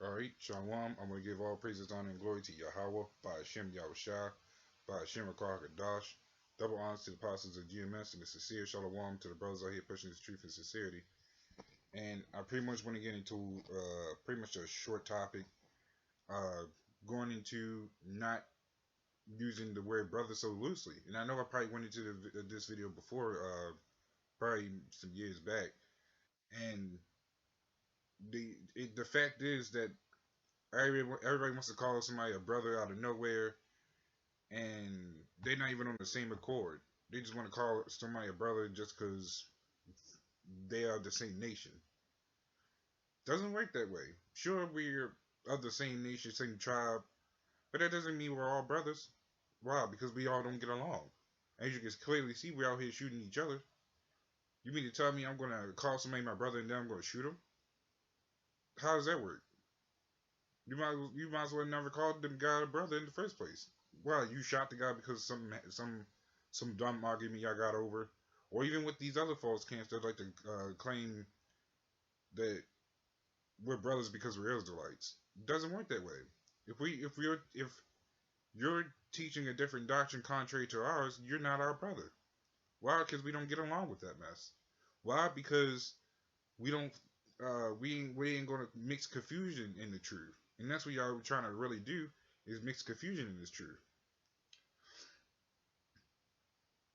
Alright, Shalom. I'm going to give all praises, honor, and glory to Yahweh, by Hashem Yahushua, by Hashem Rakar Hadash. Double honors to the apostles of GMS and the sincere Shalom to the brothers out here pushing this truth and sincerity. And I pretty much want to get into pretty much a short topic, uh, going into not using the word brother so loosely. And I know I probably went into this video before, probably some years back. And the fact is that everybody wants to call somebody a brother out of nowhere, and they're not even on the same accord. They just want to call somebody a brother just because they are the same nation. Doesn't work that way. Sure, we're of the same nation, same tribe, but that doesn't mean we're all brothers. Why? Because we all don't get along. As you can clearly see, we're out here shooting each other. You mean to tell me I'm going to call somebody my brother and then I'm going to shoot him? How does that work? You might as well never call the guy a brother in the first place. Well, you shot the guy because some dumb argument y'all got over, or even with these other false camps that like to claim that we're brothers because we're Israelites. It doesn't work that way. If you're teaching a different doctrine contrary to ours, you're not our brother. Why? Because we don't get along with that mess. Why? Because we don't we ain't gonna mix confusion in the truth. And that's what y'all are trying to really do, is mix confusion in this truth.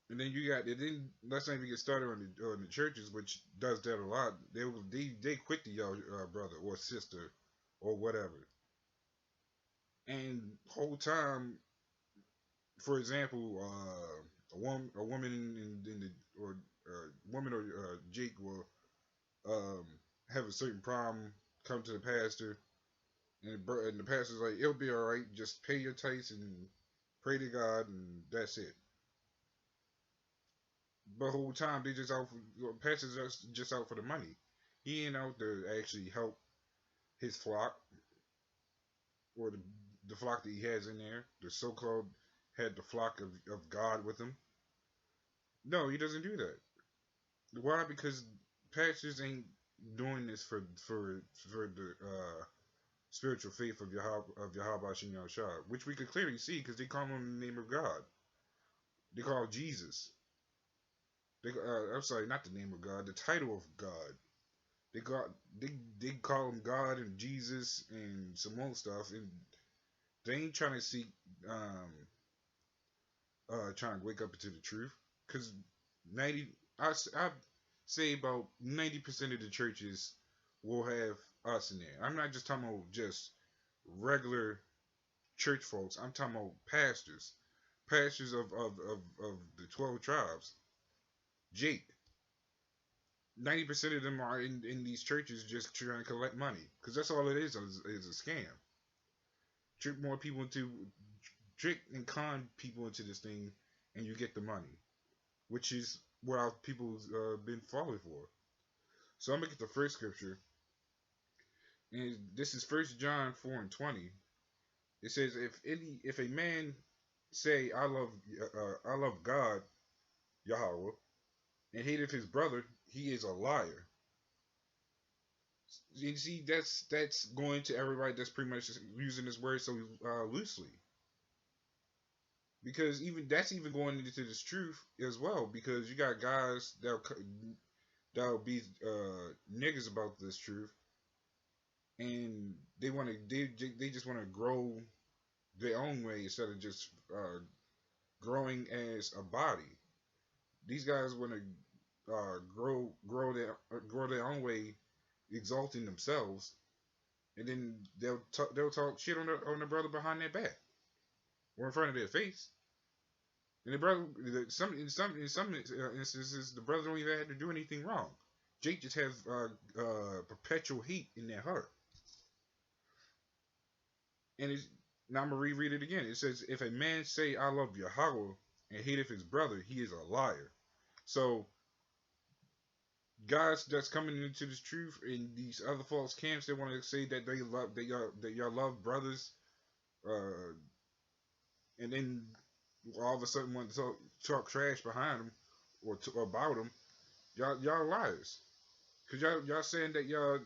And then let's not even get started on the churches, which does that a lot. They quit the y'all brother or sister or whatever. And whole time, for example, a woman in the or woman or Jake will have a certain problem, come to the pastor, and the pastor's like, it'll be all right. Just pay your tithes and pray to God, and that's it. But the whole time they just out for, pastor's just out for the money. He ain't out to actually help his flock, or the flock that he has in there. The so-called had the flock of God with him. No, he doesn't do that. Why? Because pastors ain't doing this for the spiritual faith of Yahweh Shem Yahushua, which we could clearly see because they call him the name of God. They call Jesus. I'm sorry, not the name of God, the title of God. They call him God and Jesus and some more stuff, and they ain't trying to seek trying to wake up into the truth, because 90 I say about 90% of the churches will have us in there. I'm not just talking about just regular church folks. I'm talking about pastors of the 12 tribes. Jake, 90% of them are in these churches just trying to collect money, because that's all it is a scam. Trick and con people into this thing, and you get the money, which is what our people's been falling for. So I'm gonna get the first scripture, and this is 1 John 4:20. It says, if a man say I love God Yahweh and hateth his brother, he is a liar. You see, that's going to everybody that's pretty much using this word so loosely, because even going into this truth as well, because you got guys that'll be niggas about this truth, and they just want to grow their own way instead of just growing as a body. These guys want to grow their own way, exalting themselves, and then they'll talk shit on the brother behind their back or in front of their face. And the brother, in some instances, the brother don't even have to do anything wrong. Jake just has perpetual hate in their heart. And now I'm gonna reread it again. It says, "If a man say I love Yahweh and hateth his brother, he is a liar." So guys that's coming into this truth in these other false camps, they want to say that y'all love brothers, and then all of a sudden want to talk trash behind them or about them. Y'all liars, cause y'all saying that y'all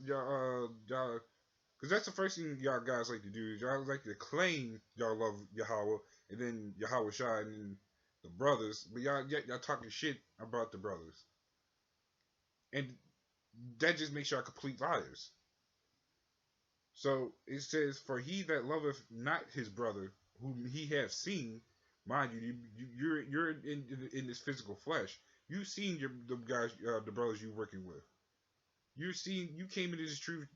Because that's the first thing y'all guys like to do. Is y'all like to claim y'all love Yahweh, and then Yahweh Shai, and then the brothers. But y'all talking shit about the brothers, and that just makes y'all complete liars. So it says, "For he that loveth not his brother, whom he hath seen," mind you, you're in this physical flesh. You seen the guys, the brothers you working with. You came into this truth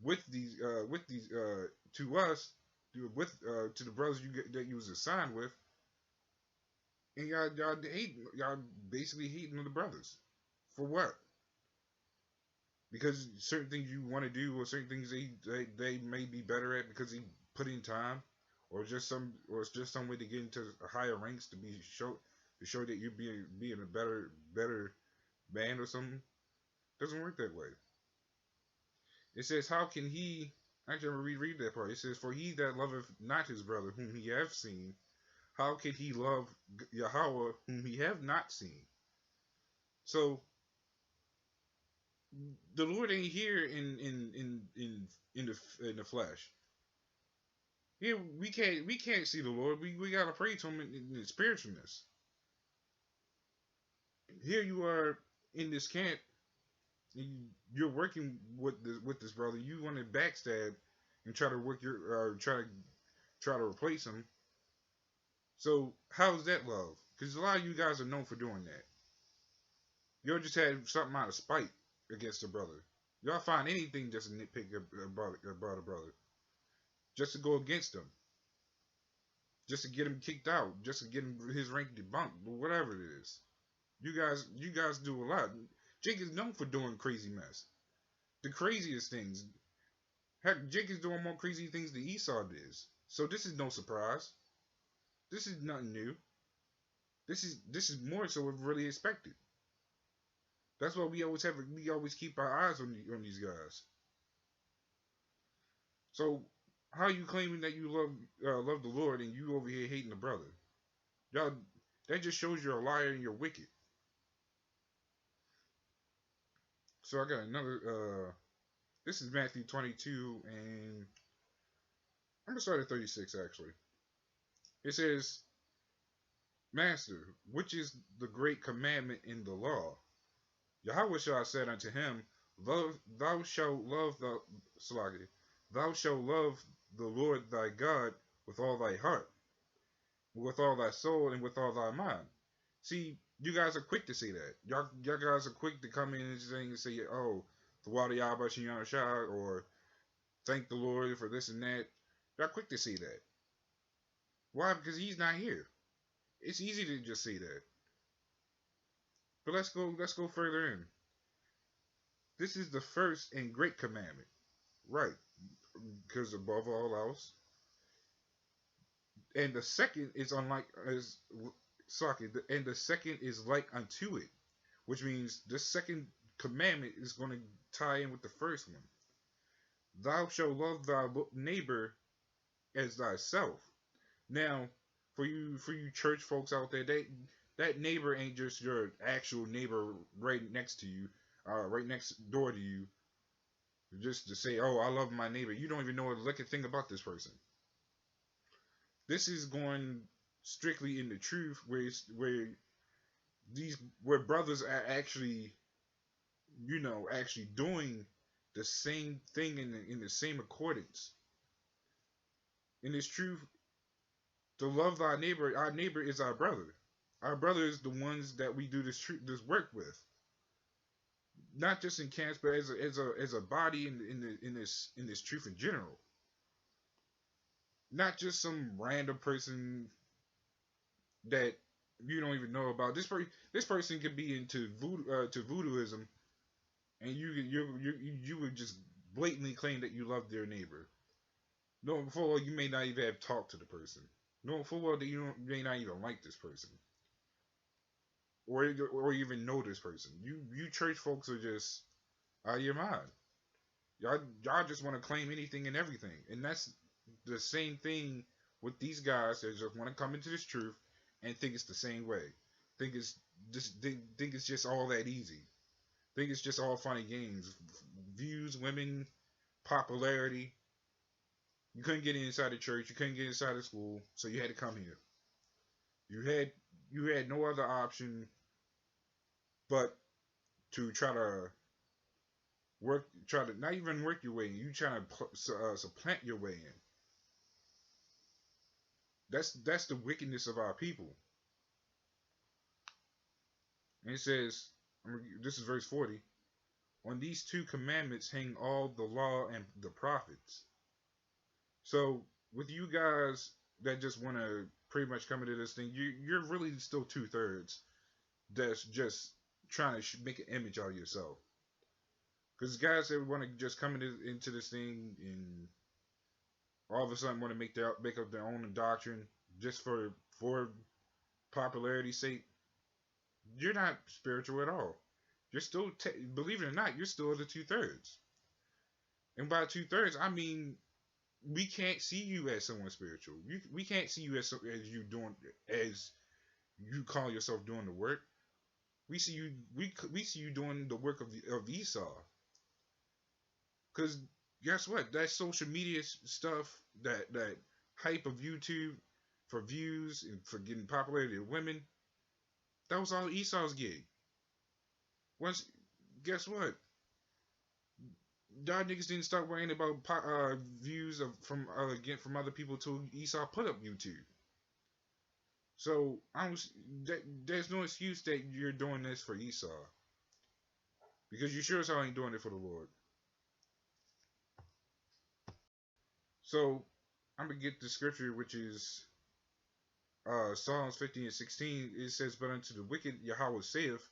with these to us, to the brothers that you was assigned with, and y'all basically hating on the brothers for what? Because certain things you want to do, or certain things they may be better at because they put in time, or it's just some way to get into higher ranks to show that you're being a better man or something. Doesn't work that way. It says, "How can he?" Actually, I'm gonna reread that part. It says, "For he that loveth not his brother whom he hath seen, how can he love Yahweh whom he have not seen?" So the Lord ain't here in the flesh. Here we can't see the Lord. We gotta pray to him in spiritualness. Here you are in this camp. You're working with this brother. You want to backstab and try to work your try to replace him. So how's that love? Because a lot of you guys are known for doing that. You'll just have something out of spite against a brother. Y'all find anything just to nitpick about a brother, just to go against him, just to get him kicked out, just to get him his rank debunked, or whatever it is. You guys do a lot. Jake is known for doing crazy mess, the craziest things. Heck, Jake is doing more crazy things than Esau did. So this is no surprise. This is nothing new. This is more so what we really expected. That's why we always keep our eyes on these guys. So how are you claiming that you love the Lord and you over here hating the brother? Y'all, that just shows you're a liar and you're wicked. So I got another. This is Matthew 22, and I'm gonna start at 36 actually. It says, "Master, which is the great commandment in the law?" Yahweh said unto him, Thou shalt love thou shalt love the Lord thy God with all thy heart, with all thy soul, and with all thy mind." See, you guys are quick to say that. Y'all guys are quick to come in and say, "Oh, the water Yahweh Shai," or "Thank the Lord for this and that." Y'all quick to say that. Why? Because he's not here. It's easy to just say that. But let's go further in. This is the first and great commandment. Right. Because above all else. And the second is unlike as socket, and the second is like unto it, which means the second commandment is going to tie in with the first one. Thou shalt love thy neighbor as thyself. Now, for you church folks out there, that neighbor ain't just your actual neighbor right next to you, right next door to you, just to say, "Oh, I love my neighbor." You don't even know a lick thing about this person. This is going strictly in the truth, where brothers are actually, actually doing the same thing in the same accordance. In this truth, to love thy neighbor, our neighbor is our brother. Our brother is the ones that we do this work with, not just in camps, but as a body in this truth in general. Not just some random person that you don't even know about. This person could be into voodooism, and you would just blatantly claim that you love their neighbor. Knowing full well you may not even have talked to the person. Knowing full well that you may not even like this person, or even know this person. You church folks are just out of your mind. Y'all just want to claim anything and everything, and that's the same thing with these guys that just want to come into this truth and think it's the same way. Think it's just all that easy. Think it's just all funny games. Views, women, popularity. You couldn't get inside the church. You couldn't get inside the school, so you had to come here. You had you had no other option but to try to try to not even work your way in. You trying to supplant your way in. That's the wickedness of our people. And it says, this is verse 40. On these two commandments hang all the law and the prophets. So with you guys that just want to pretty much come into this thing, you're really still 2/3 that's just trying to make an image out of yourself. Because guys that want to just come into this thing and all of a sudden want to make up their own doctrine just for popularity's sake, you're not spiritual at all. You're still, believe it or not, you're still the 2/3. And by 2/3, I mean we can't see you as someone spiritual. We can't see you as you doing as you call yourself doing the work. We see you we see you doing the work of Esau. Because guess what? That social media stuff, that hype of YouTube for views and for getting popularity of women, that was all Esau's gig. Once, guess what? Y'all niggas didn't start worrying about views from other people till Esau put up YouTube. So there's no excuse that you're doing this for Esau, because you sure as hell ain't doing it for the Lord. So I'm gonna get the scripture, which is Psalms 50:16. It says, "But unto the wicked Yahweh saith,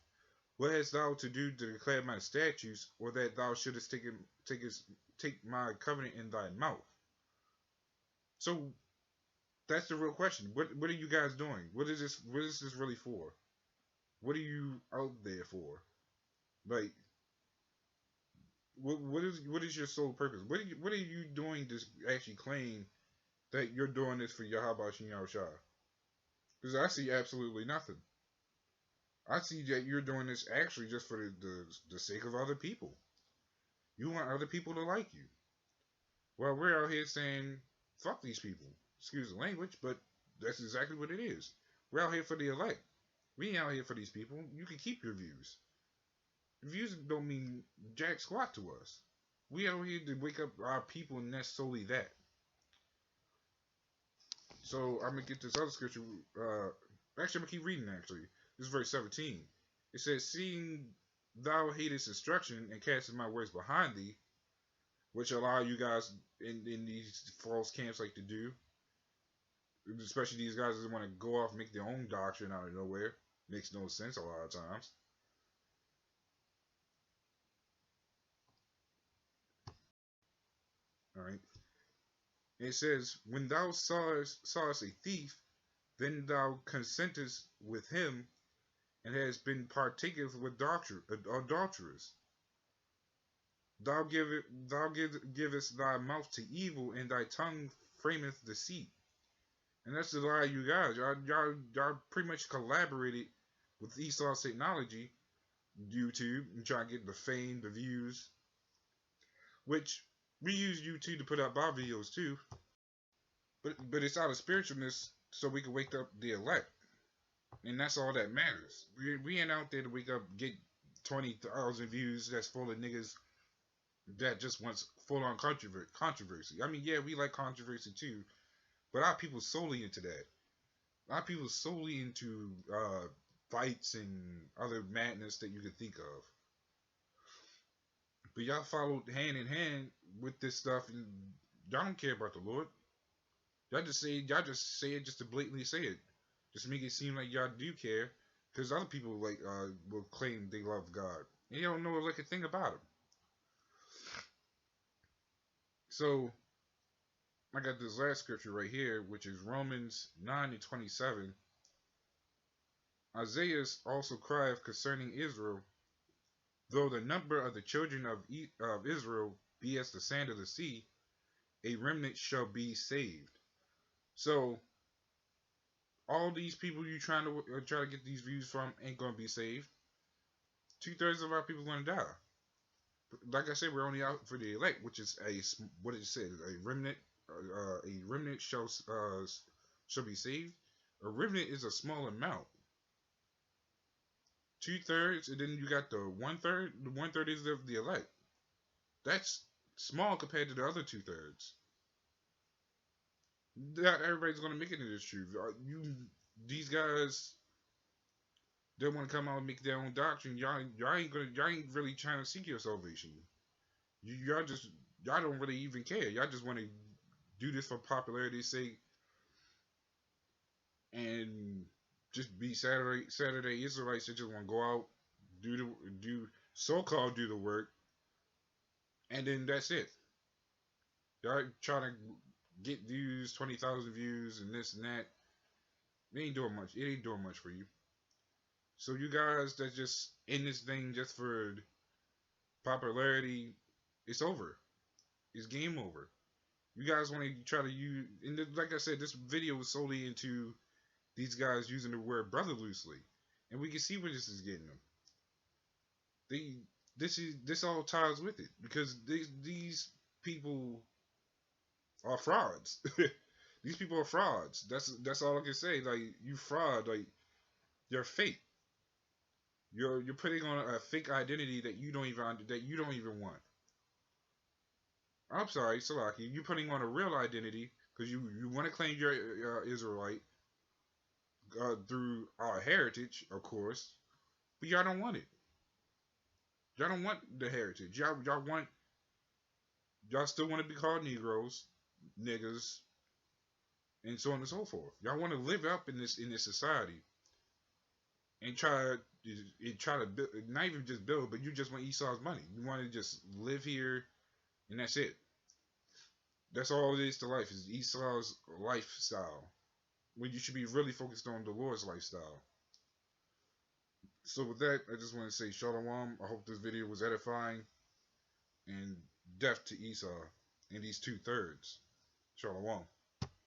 What hast thou to do to declare my statutes, or that thou shouldest take my covenant in thy mouth?" So that's the real question. What are you guys doing? What is this really for? What are you out there for? Like, what is your sole purpose? What are you doing to actually claim that you're doing this for Yahweh Shem Yahushua? Because I see absolutely nothing. I see that you're doing this actually just for the sake of other people. You want other people to like you. Well, we're out here saying, fuck these people. Excuse the language, but that's exactly what it is. We're out here for the elect. We ain't out here for these people. You can keep your views. Views don't mean jack squat to us. We out here to wake up our people, and that's solely that. So I'm gonna get this other scripture. Actually, I'm gonna keep reading. Actually, this is verse 17. It says, "Seeing thou hatest instruction and castest my words behind thee," which a lot of you guys in these false camps like to do. Especially these guys that want to go off and make their own doctrine out of nowhere. Makes no sense a lot of times. Alright. It says, "When thou sawest a thief, then thou consentest with him, and hast been partakers with adulterers. Thou givest thy mouth to evil, and thy tongue frameth deceit." And that's a lot of you guys. Y'all pretty much collaborated with Esau's technology, YouTube, and try to get the fame, the views, which we use YouTube to put up our videos too. But it's out of spiritualness so we can wake up the elect. And that's all that matters. We ain't out there to wake up, get 20,000 views that's full of niggas that just wants full on controversy. I mean, yeah, we like controversy too, but our people solely into that. Our people solely into fights and other madness that you could think of. But y'all followed hand in hand with this stuff, and y'all don't care about the Lord. Y'all just say it just to blatantly say it, just to make it seem like y'all do care, because other people will claim they love God, and you don't know like a thing about him. So I got this last scripture right here, which is Romans 9:27. Isaiah also crieth concerning Israel, though the number of the children of Israel be as the sand of the sea, a remnant shall be saved. So all these people you try to get these views from ain't gonna be saved. 2/3 of our people gonna die. Like I said, we're only out for the elect, which is what it said, a remnant. A remnant shall be saved. A remnant is a small amount. 2/3, and then you got the 1/3. The 1/3 is of the elect. That's small compared to the other 2/3. Not everybody's gonna make it in this truth. These guys, they want to come out and make their own doctrine. Y'all ain't really trying to seek your salvation. Y'all don't really even care. Y'all just want to do this for popularity's sake and just be Saturday Israelites that just want to go out, do so called do the work, and then that's it. Y'all trying to get views, 20,000 views, and this and that. It ain't doing much. It ain't doing much for you. So you guys that just in this thing just for popularity, it's over. It's game over. You guys want to try to use, and like I said, this video was solely into these guys using the word brother loosely, and we can see where this is getting them. This all ties with it because these people are frauds. These people are frauds. That's all I can say. Like, you fraud. Like, you're fake. You're putting on a fake identity that you don't even want. I'm sorry, Salaki. You're putting on a real identity because you want to claim you're Israelite through our heritage, of course, but y'all don't want it. Y'all don't want the heritage. Y'all still want to be called Negroes, niggas, and so on and so forth. Y'all want to live up in this society and try to build, not even just build, but you just want Esau's money. You want to just live here, and that's it. That's all it is to life, is Esau's lifestyle, when you should be really focused on the Lord's lifestyle. So with that, I just want to say Shalom. I hope this video was edifying, and death to Esau and these 2/3. Shalom.